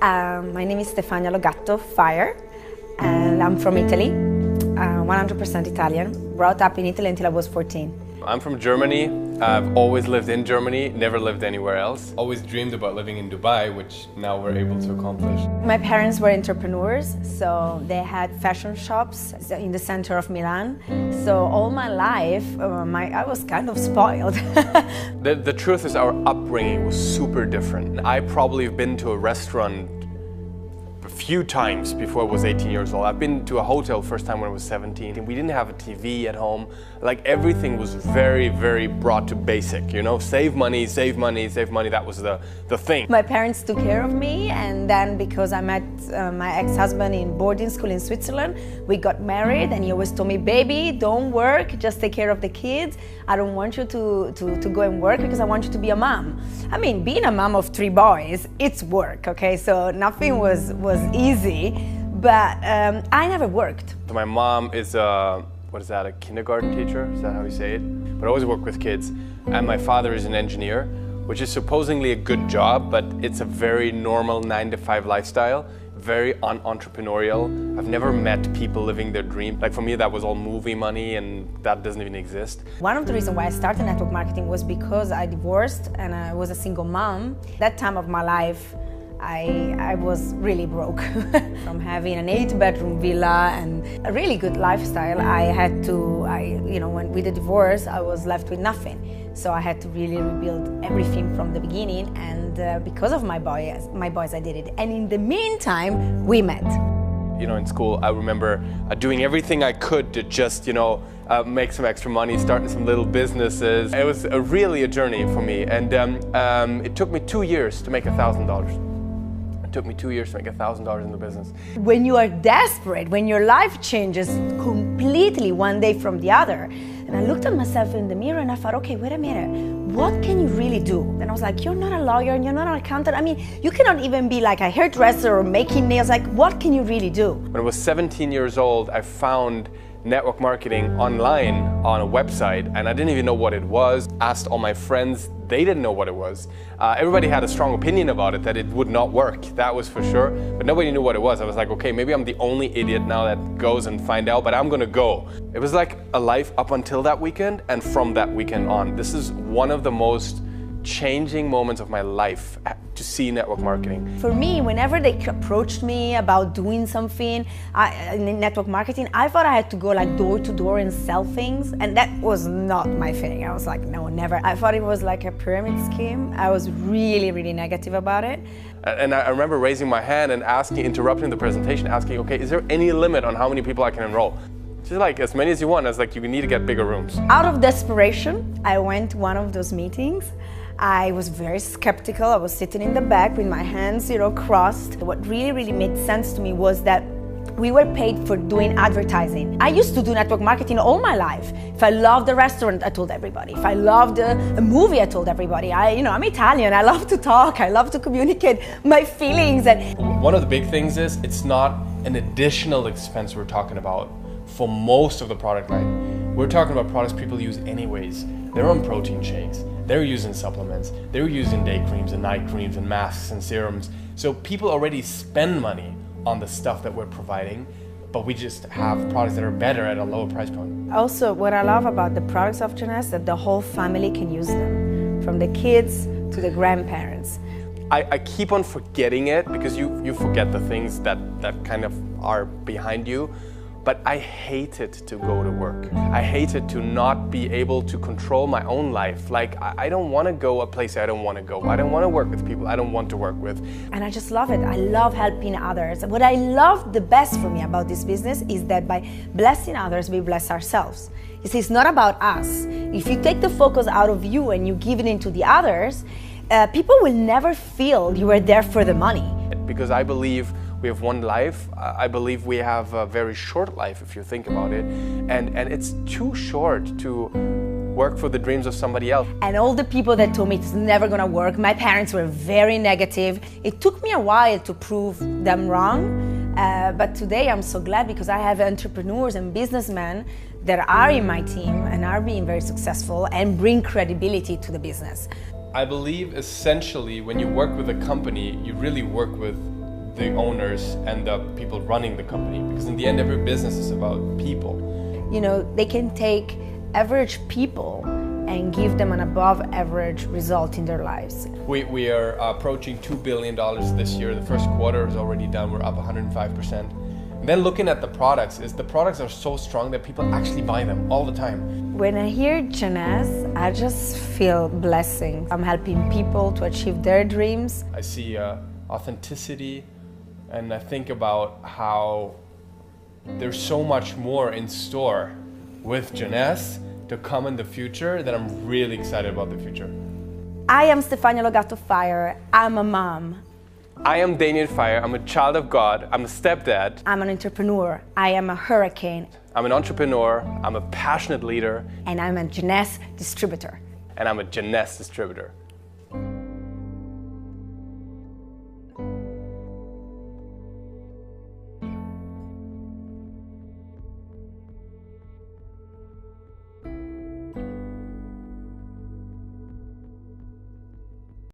My name is Stefania Logatto Fire, and I'm from Italy, 100% Italian, brought up in Italy until I was 14. I'm from Germany. I've always lived in Germany, never lived anywhere else. Always dreamed about living in Dubai, which now we're able to accomplish. My parents were entrepreneurs, so they had fashion shops in the center of Milan. So all my life, I was kind of spoiled. The truth is our upbringing was super different. I probably have been to a restaurant a few times before I was 18 years old. I've been to a hotel first time when I was 17. We didn't have a TV at home. Like everything was very, very brought to basic, you know, save money, save money, save money. That was the thing. My parents took care of me, and then because I met my ex-husband in boarding school in Switzerland, we got married, and he always told me, baby, don't work, just take care of the kids. I don't want you to go and work because I want you to be a mom. I mean, being a mom of 3 boys, it's work, okay? So nothing was easy, but I never worked. So my mom is a kindergarten teacher? Is that how you say it? But I always work with kids. And my father is an engineer, which is supposedly a good job, but it's a very normal 9-to-5 lifestyle, very entrepreneurial. I've never met people living their dream. Like for me, that was all movie money, and that doesn't even exist. One of the reasons why I started network marketing was because I divorced and I was a single mom. That time of my life, I was really broke. From having an 8-bedroom villa and a really good lifestyle, with the divorce, I was left with nothing. So I had to really rebuild everything from the beginning, and because of my boys, I did it. And in the meantime, we met. You know, in school, I remember doing everything I could to just, make some extra money, starting some little businesses. It was really a journey for me, and it took me 2 years to make $1,000. It took me 2 years to make $1,000 in the business. When you are desperate, when your life changes completely one day from the other, and I looked at myself in the mirror and I thought, okay, wait a minute, what can you really do? And I was like, you're not a lawyer and you're not an accountant. I mean, you cannot even be like a hairdresser or making nails. Like, what can you really do? When I was 17 years old, I found network marketing online on a website, and I didn't even know what it was. Asked all my friends, they didn't know what it was. Everybody had a strong opinion about it, that it would not work, that was for sure, but nobody knew what it was. I was like, okay, maybe I'm the only idiot now that goes and find out, but I'm gonna go. It was like a life up until that weekend, and from that weekend on. This is one of the most changing moments of my life, to see network marketing. For me, whenever they approached me about doing something in network marketing, I thought I had to go like door to door and sell things, and that was not my thing. I was like, no, never. I thought it was like a pyramid scheme. I was really, really negative about it. And I remember raising my hand and interrupting the presentation, asking, okay, is there any limit on how many people I can enroll? She's like, as many as you want. I was like, you need to get bigger rooms. Out of desperation, I went to one of those meetings. I was very skeptical. I was sitting in the back with my hands, crossed. What really, really made sense to me was that we were paid for doing advertising. I used to do network marketing all my life. If I loved a restaurant, I told everybody. If I loved a movie, I told everybody. I'm Italian. I love to talk. I love to communicate my feelings. And one of the big things is it's not an additional expense we're talking about for most of the product line. We're talking about products people use anyways. They're on protein shakes. They're using supplements. They're using day creams and night creams and masks and serums. So people already spend money on the stuff that we're providing, but we just have products that are better at a lower price point. Also, what I love about the products of Jeunesse is that the whole family can use them, from the kids to the grandparents. I keep on forgetting it because you forget the things that kind of are behind you. But I hated to go to work. I hated to not be able to control my own life. Like, I don't want to go a place I don't want to go. I don't want to work with people I don't want to work with. And I just love it. I love helping others. What I love the best for me about this business is that by blessing others, we bless ourselves. You see, it's not about us. If you take the focus out of you and you give it into the others, people will never feel you are there for the money. Because I believe we have one life. I believe we have a very short life if you think about it. And it's too short to work for the dreams of somebody else. And all the people that told me it's never gonna work, my parents were very negative. It took me a while to prove them wrong. But today I'm so glad because I have entrepreneurs and businessmen that are in my team and are being very successful and bring credibility to the business. I believe essentially when you work with a company, you really work with the owners and the people running the company, because in the end, every business is about people. You know, they can take average people and give them an above average result in their lives. We are approaching $2 billion this year. The first quarter is already done. We're up 105%. And then looking at the products, the products are so strong that people actually buy them all the time. When I hear Jeunesse, I just feel blessing. I'm helping people to achieve their dreams. I see authenticity, and I think about how there's so much more in store with Jeunesse to come in the future that I'm really excited about the future. I am Stefania Logato Fire. I'm a mom. I am Daniel Fire. I'm a child of God. I'm a stepdad. I'm an entrepreneur. I am a hurricane. I'm an entrepreneur. I'm a passionate leader. And I'm a Jeunesse distributor. And I'm a Jeunesse distributor.